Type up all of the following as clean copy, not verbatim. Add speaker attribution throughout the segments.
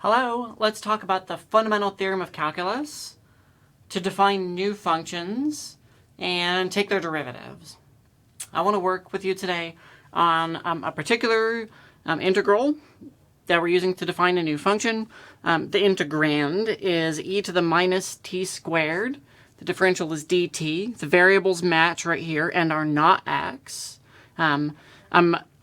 Speaker 1: Hello, let's talk about the fundamental theorem of calculus to define new functions and take their derivatives. I want to work with you today on a particular integral that we're using to define a new function. The integrand is e to the minus t squared. The differential is dt. The variables match right here and are not x. I'm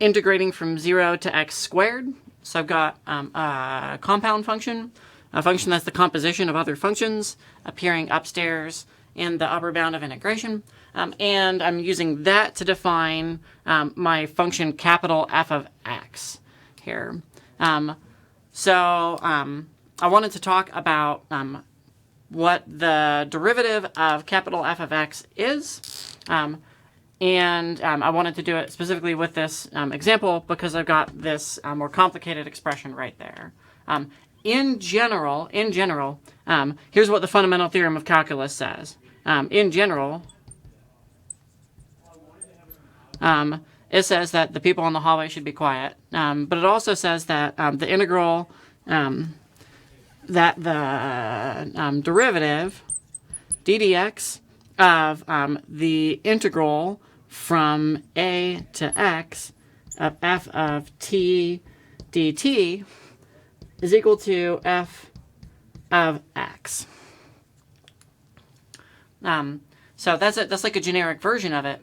Speaker 1: integrating from 0 to x squared. So I've got a compound function, a function that's the composition of other functions appearing upstairs in the upper bound of integration. And I'm using that to define my function capital F of x here. So I wanted to talk about what the derivative of capital F of x is. And I wanted to do it specifically with this example because I've got this more complicated expression right there. In general, here's what the fundamental theorem of calculus says. In general, it says that the people in the hallway should be quiet, but it also says that the integral, that the derivative, ddx, of the integral from a to x of f of t dt is equal to f of x. So that's like a generic version of it.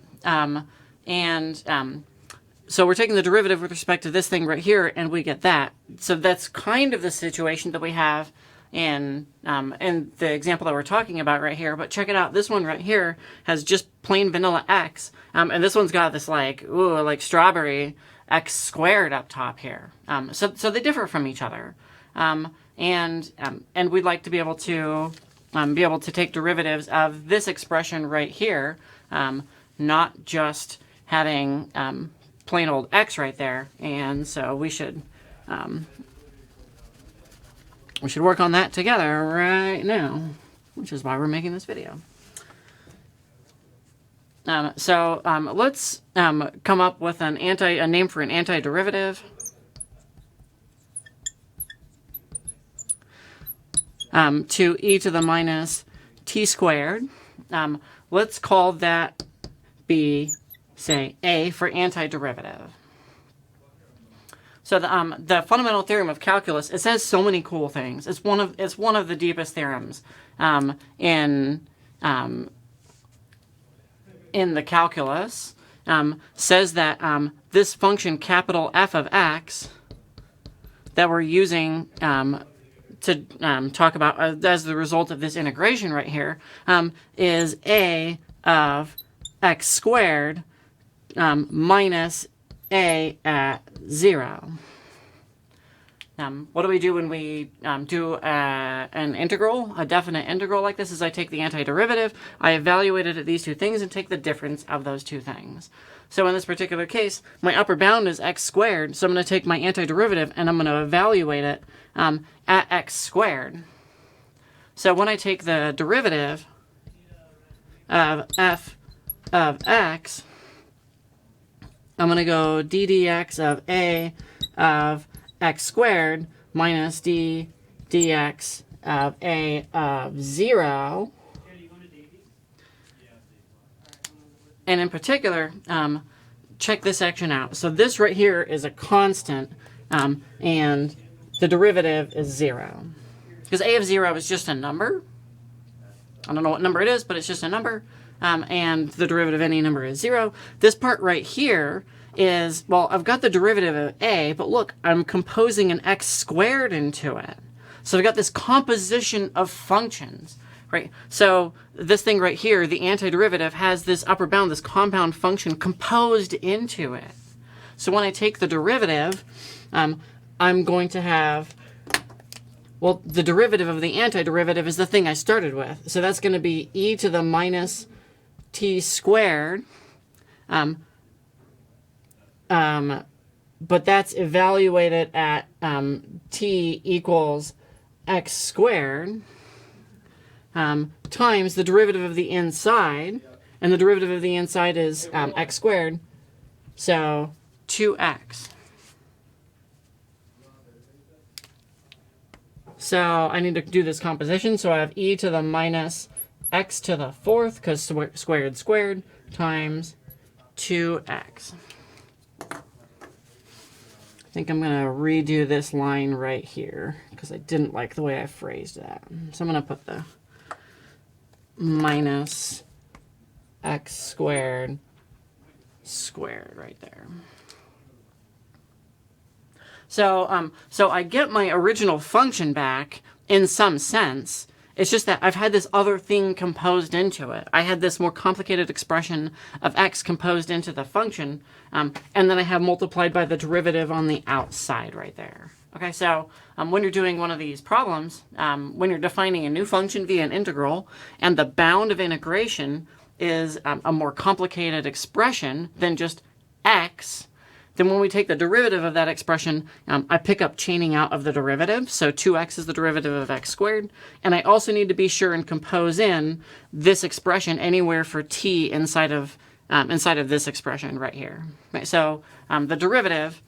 Speaker 1: So we're taking the derivative with respect to this thing right here, and we get that. So that's kind of the situation that we have in the example that we're talking about right here. But check it out. This one right here has just plain vanilla x. And this one's got this like strawberry x squared up top here. So they differ from each other. And we'd like to be able to take derivatives of this expression right here, not just having plain old x right there. And so we should work on that together right now, which is why we're making this video. Let's come up with a name for an antiderivative. To e to the minus t squared. Let's call that be, say, a for antiderivative. So the fundamental theorem of calculus, it says so many cool things. It's one of the deepest theorems in the calculus. Says that this function capital F of x that we're using to talk about as the result of this integration right here is a of x squared minus a at 0. What do we do when we do an integral, a definite integral like this? Is I take the antiderivative, I evaluate it at these two things, and take the difference of those two things. So in this particular case, my upper bound is x squared, so I'm going to take my antiderivative and I'm going to evaluate it at x squared. So when I take the derivative of f of x, I'm going to go ddx of a of x squared minus dx of a of 0. And in particular, check this section out. So this right here is a constant, and the derivative is 0. Because a of 0 is just a number. I don't know what number it is, but it's just a number. And the derivative of any number is 0. This part right here is, well, I've got the derivative of a, but look, I'm composing an x squared into it. So I've got this composition of functions, right? So this thing right here, the antiderivative, has this upper bound, this compound function composed into it. So when I take the derivative, I'm going to have, well, the derivative of the antiderivative is the thing I started with. So that's going to be e to the minus t squared, but that's evaluated at t equals x squared times the derivative of the inside, and the derivative of the inside is x squared, so 2x. So I need to do this composition. So I have e to the minus x to the fourth, because squared squared, times 2x. I think I'm going to redo this line right here, because I didn't like the way I phrased that. So I'm going to put the minus x squared right there. So, so I get my original function back in some sense. It's just that I've had this other thing composed into it. I had this more complicated expression of x composed into the function, and then I have multiplied by the derivative on the outside right there. Okay, so when you're doing one of these problems, when you're defining a new function via an integral, and the bound of integration is a more complicated expression than just x, then when we take the derivative of that expression, I pick up chaining out of the derivative. So 2x is the derivative of x squared. And I also need to be sure and compose in this expression anywhere for t inside of this expression right here. Right, so the derivative,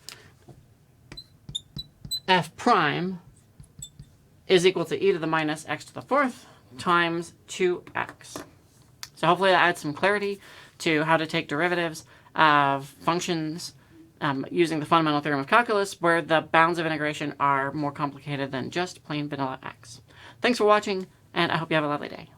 Speaker 1: f prime, is equal to e to the minus x to the fourth times 2x. So hopefully that adds some clarity to how to take derivatives of functions using the fundamental theorem of calculus, where the bounds of integration are more complicated than just plain vanilla x. Thanks for watching, and I hope you have a lovely day.